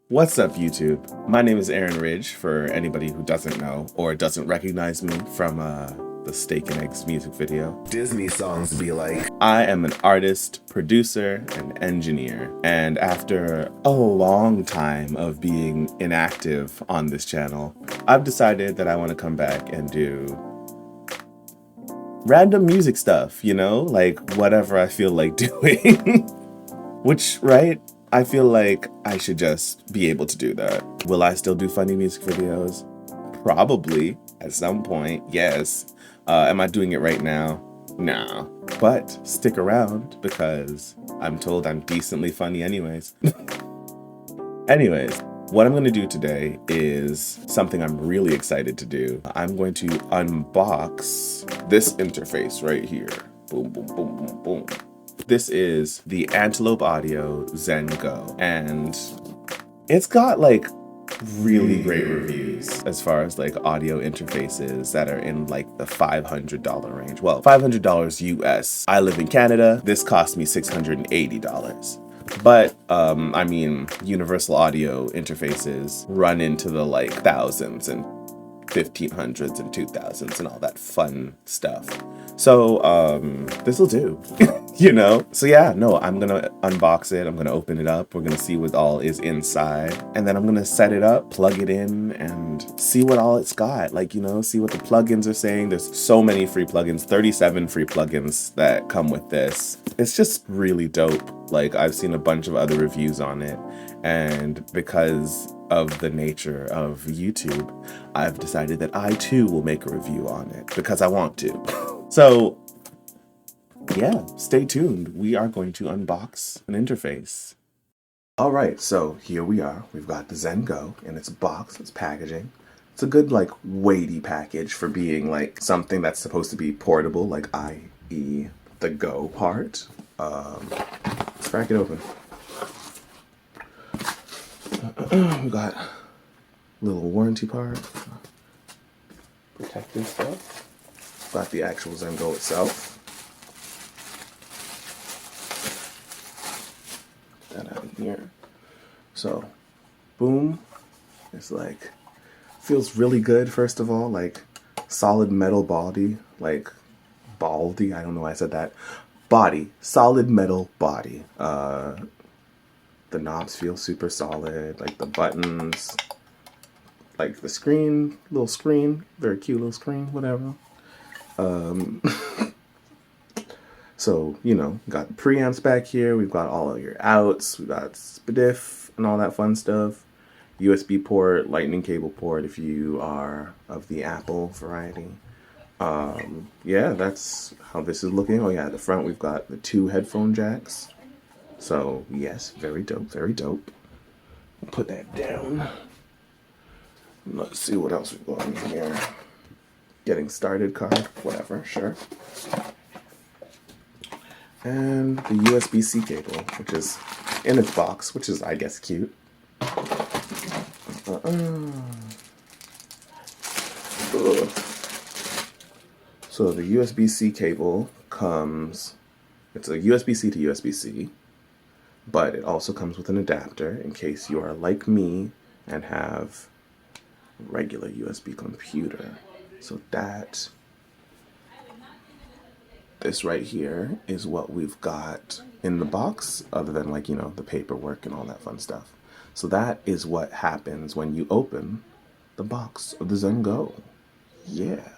What's up, YouTube? My name is Aaron Ridge, for anybody who doesn't know or doesn't recognize me from the Steak and Eggs music video. Disney songs be like. I am an artist, producer, and engineer, and after a long time of being inactive on this channel, I've decided that I want to come back and do random music stuff, you know? Like, whatever I feel like doing. Which, right? I feel like I should just be able to do that. Will I still do funny music videos? Probably, at some point, yes. Am I doing it right now? Nah. But stick around, because I'm told I'm decently funny anyways. Anyways, what I'm going to do today is something I'm really excited to do. I'm going to unbox this interface right here. Boom, boom, boom, boom, boom. This is the Antelope Audio ZenGO, and it's got like really great reviews as far as like audio interfaces that are in like the $500 range. Well, $500 US. I live in Canada. This cost me $680. But I mean, universal audio interfaces run into the like thousands and 1500s and 2000s and all that fun stuff. So this will do. You know? So yeah, no, I'm gonna unbox it. I'm gonna open it up. We're gonna see what all is inside. And then I'm gonna set it up, plug it in, and see what all it's got. Like, you know, see what the plugins are saying. There's so many free plugins, 37 free plugins that come with this. It's just really dope. Like, I've seen a bunch of other reviews on it. And because of the nature of YouTube, I've decided that I too will make a review on it because I want to. So yeah, stay tuned. We are going to unbox an interface. All right, so here we are. We've got the ZenGO in its box, its packaging. It's a good, like, weighty package for being, like, something that's supposed to be portable, like, i.e. the Go part. Let's crack it open. We got a little warranty part. Protective stuff. Got the actual ZenGO itself. That out of here. So, boom. It's like, feels really good, first of all. Like, solid metal body. Like, baldy. I don't know why I said that. Body. Solid metal body. The knobs feel super solid. Like, the buttons. Like, the screen. Little screen. Very cute little screen. Whatever. So, you know, got the preamps back here. We've got all of your outs. We've got SPDIF and all that fun stuff. USB port, lightning cable port if you are of the Apple variety. Yeah, that's how this is looking. Oh yeah, at the front we've got the 2 headphone jacks. So, yes, very dope, very dope. Put that down. Let's see what else we've got in here. Getting started card, whatever, sure. And the USB-C cable, which is in its box, which is, I guess, cute. So the USB-C cable comes, it's a USB-C to USB-C, but it also comes with an adapter in case you are like me and have a regular USB computer. So that... this right here is what we've got in the box, other than, like, you know, the paperwork and all that fun stuff. So that is what happens when you open the box of the ZenGO. Yeah.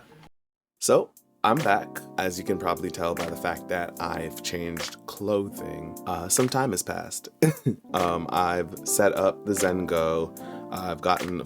So I'm back. As you can probably tell by the fact that I've changed clothing, some time has passed. I've set up the ZenGO. I've gotten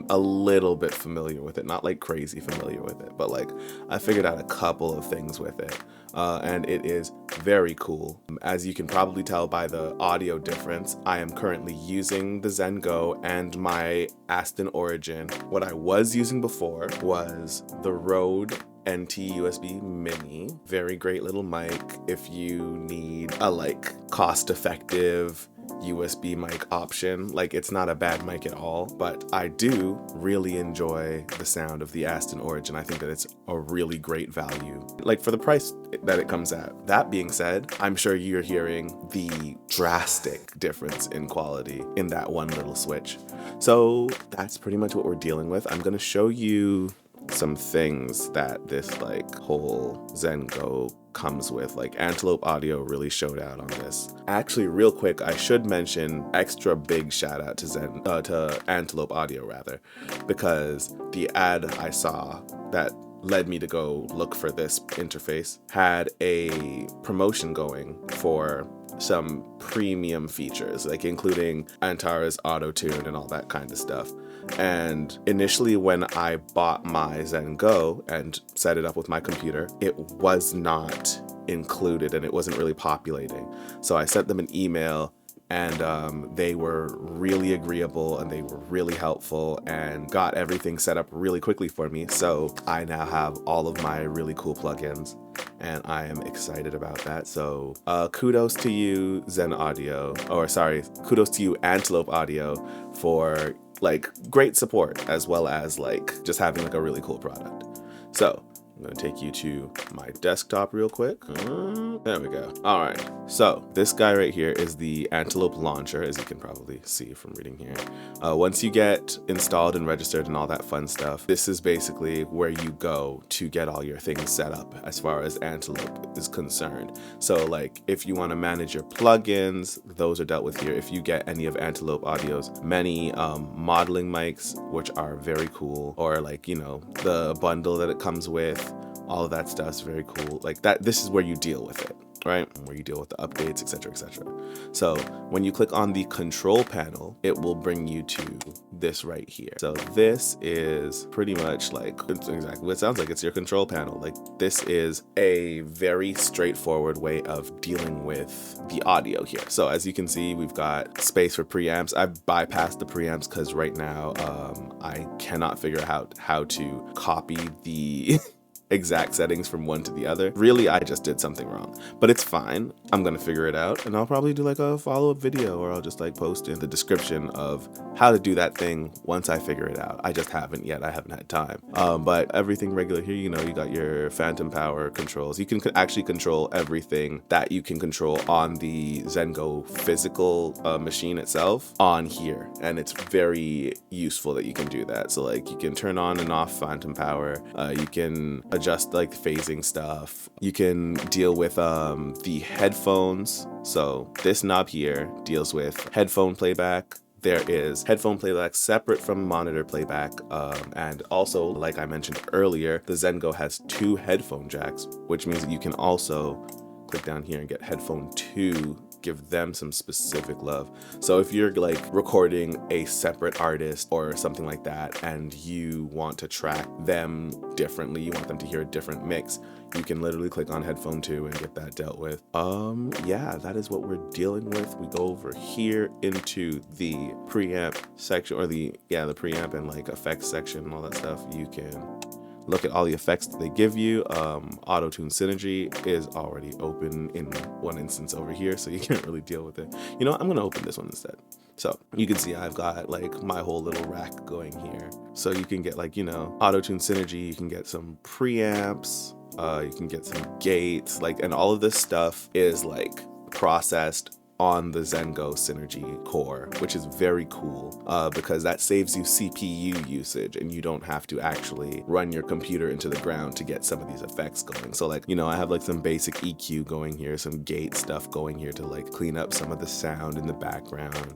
a little bit familiar with it, not like crazy familiar with it, but like I figured out a couple of things with it, and it is very cool. As you can probably tell by the audio difference, I am currently using the ZenGO and my Aston Origin. What I was using before was the Rode NT USB Mini. Very great little mic if you need a like cost-effective USB mic option. Like, it's not a bad mic at all, but I do really enjoy the sound of the Aston Origin. I think that it's a really great value, like for the price that it comes at. That being said, I'm sure you're hearing the drastic difference in quality in that one little switch. So that's pretty much what we're dealing with. I'm going to show you some things that this like whole ZenGO comes with. Like, Antelope Audio really showed out on this. Actually, real quick, I should mention extra big shout out to Antelope Audio rather, because the ad I saw that led me to go look for this interface had a promotion going for some premium features, like including Antares auto tune and all that kind of stuff. And initially when I bought my ZenGO and set it up with my computer, it was not included and it wasn't really populating. So I sent them an email, and they were really agreeable and they were really helpful and got everything set up really quickly for me. So I now have all of my really cool plugins and I am excited about that. So kudos to you, kudos to you, Antelope Audio, for like great support, as well as like just having like a really cool product. So I'm gonna take you to my desktop real quick. There we go. All right, so this guy right here is the Antelope launcher, as you can probably see from reading here. Once you get installed and registered and all that fun stuff, this is basically where you go to get all your things set up as far as Antelope is concerned. So like, if you want to manage your plugins, those are dealt with here. If you get any of Antelope Audio's many modeling mics, which are very cool, or like, you know, the bundle that it comes with, all of that stuff is very cool. Like that, this is where you deal with it, right? Where you deal with the updates, etc., etc. So when you click on the control panel, it will bring you to this right here. So this is pretty much like, it's exactly what it sounds like. It's your control panel. Like, this is a very straightforward way of dealing with the audio here. So as you can see, we've got space for preamps. I've bypassed the preamps because right now I cannot figure out how to copy the exact settings from one to the other. Really, I just did something wrong, but it's fine. I'm gonna figure it out, and I'll probably do like a follow-up video, or I'll just like post in the description of how to do that thing once I figure it out. I just haven't yet. I haven't had time. But everything regular here, you know, you got your phantom power controls. You can actually control everything that you can control on the ZenGO physical machine itself on here, and it's very useful that you can do that. So like, you can turn on and off phantom power. You can adjust like phasing stuff. You can deal with the headphones. So this knob here deals with headphone playback. There is headphone playback separate from monitor playback, and also, like I mentioned earlier, the ZenGO has 2 headphone jacks, which means that you can also click down here and get headphone 2, give them some specific love. So if you're like recording a separate artist or something like that, and you want to track them differently, you want them to hear a different mix, you can literally click on headphone 2 and get that dealt with. Yeah, that is what we're dealing with. We go over here into the preamp section, or the preamp and like effects section and all that stuff. You can look at all the effects that they give you. Auto-tune Synergy is already open in one instance over here, so you can't really deal with it. You know what? I'm gonna open this one instead. So you can see I've got like my whole little rack going here. So you can get like, you know, Auto-tune Synergy, you can get some preamps, you can get some gates, like, and all of this stuff is like processed on the ZenGO Synergy core, which is very cool, because that saves you CPU usage and you don't have to actually run your computer into the ground to get some of these effects going. So like, you know, I have like some basic EQ going here, some gate stuff going here to like clean up some of the sound in the background,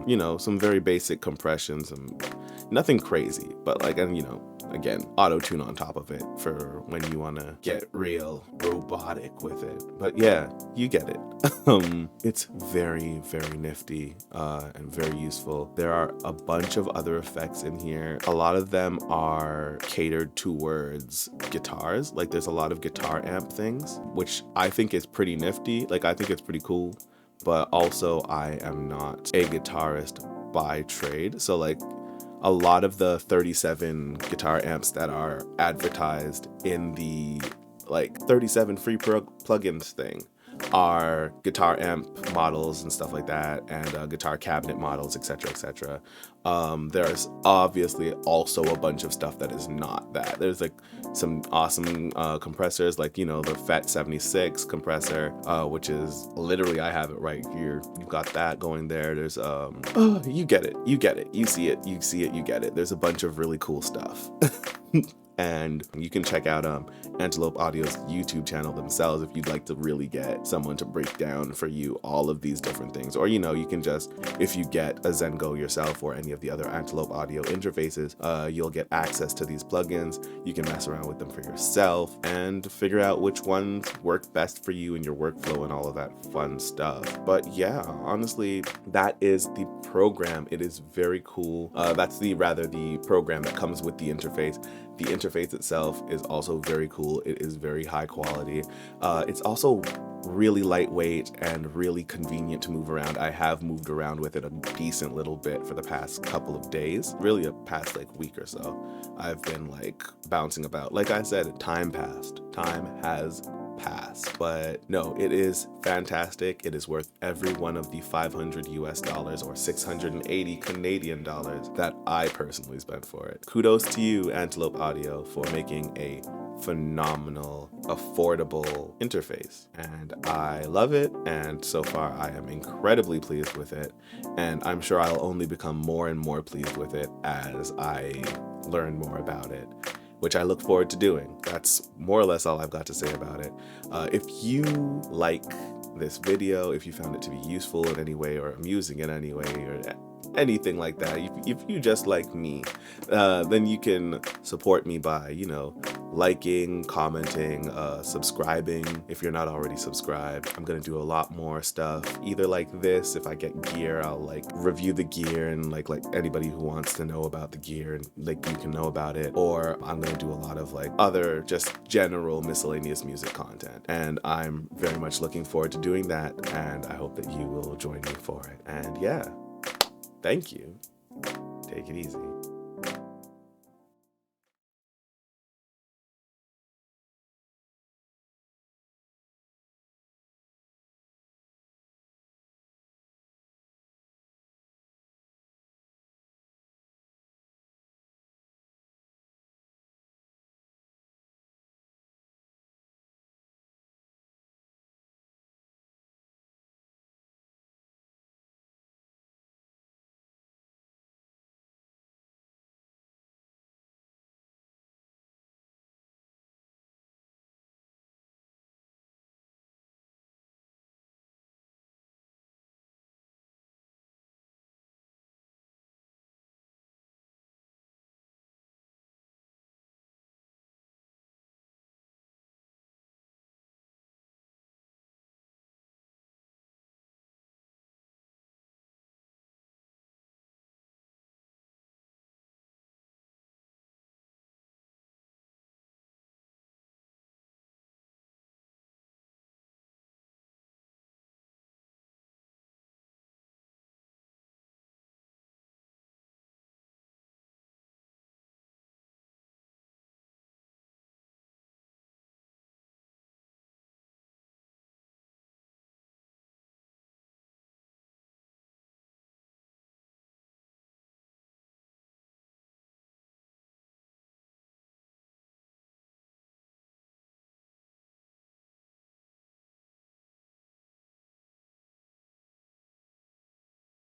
you know, some very basic compressions, and nothing crazy, but like, and you know, again, auto tune on top of it for when you want to get real robotic with it. But yeah, you get it. It's very, very nifty and very useful. There are a bunch of other effects in here. A lot of them are catered towards guitars. Like, there's a lot of guitar amp things, which I think is pretty nifty. Like, I think it's pretty cool, but also I am not a guitarist by trade. So like, a lot of the 37 guitar amps that are advertised in the like 37 free plugins thing are guitar amp models and stuff like that, and guitar cabinet models, etc., etc. There's obviously also a bunch of stuff that is not that. There's like some awesome compressors, like, you know, the FET 76 compressor, which is literally, I have it right here. You've got that going there. There's you get it, you get it, you see it, you see it, you get it. There's a bunch of really cool stuff. And you can check out Antelope Audio's YouTube channel themselves if you'd like to really get someone to break down for you all of these different things. Or, you know, you can just, if you get a ZenGO yourself or any of the other Antelope Audio interfaces, you'll get access to these plugins. You can mess around with them for yourself and figure out which ones work best for you and your workflow and all of that fun stuff. But yeah, honestly, that is the program. It is very cool. That's the program that comes with the interface. The interface itself is also very cool. It is very high quality. It's also really lightweight and really convenient to move around. I have moved around with it a decent little bit for the past couple of days, really a past like week or so. I've been like bouncing about. Like I said, time has passed, but no, it is fantastic. It is worth every one of the $500 US or 680 Canadian dollars that I personally spent for it. Kudos to you, Antelope Audio, for making a phenomenal, affordable interface, and I love it, and so far I am incredibly pleased with it, and I'm sure I'll only become more and more pleased with it as I learn more about it, which I look forward to doing. That's more or less all I've got to say about it. If you like this video, if you found it to be useful in any way or amusing in any way or anything like that, if you just like me, then you can support me by, you know, liking, commenting, subscribing if you're not already subscribed. I'm gonna do a lot more stuff, either like this. If I get gear, I'll like review the gear and like anybody who wants to know about the gear and like you can know about it, or I'm gonna do a lot of like other just general miscellaneous music content, and I'm very much looking forward to doing that, and I hope that you will join me for it. And yeah, thank you. Take it easy.